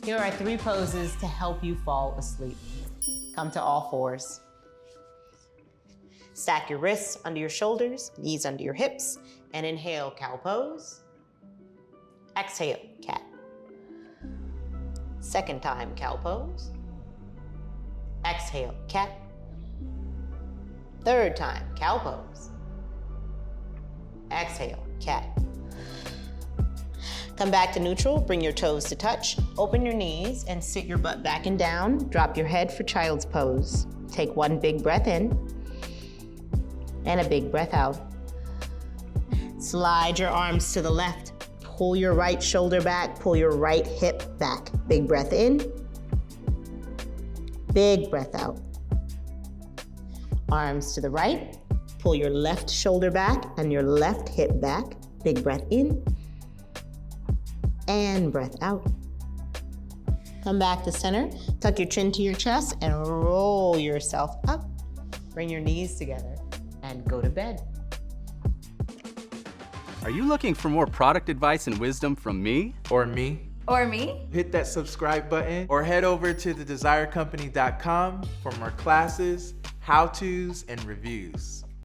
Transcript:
Here are 3 poses to help you fall asleep. Come to all fours. Stack your wrists under your shoulders, knees under your hips, and inhale, cow pose. Exhale, cat. Second time, cow pose. Exhale, cat. Third time, cow pose. Exhale, cat. Come back to neutral, bring your toes to touch, open your knees and sit your butt back and down. Drop your head for child's pose. Take 1 big breath in and a big breath out. Slide your arms to the left. Pull your right shoulder back, pull your right hip back. Big breath in, big breath out. Arms to the right, pull your left shoulder back and your left hip back. Big breath in and breath out. Come back to center, tuck your chin to your chest and roll yourself up. Bring your knees together and go to bed. Are you looking for more product advice and wisdom from me? Or me? Or me? Hit that subscribe button or head over to thedesirecompany.com for more classes, how-tos, and reviews.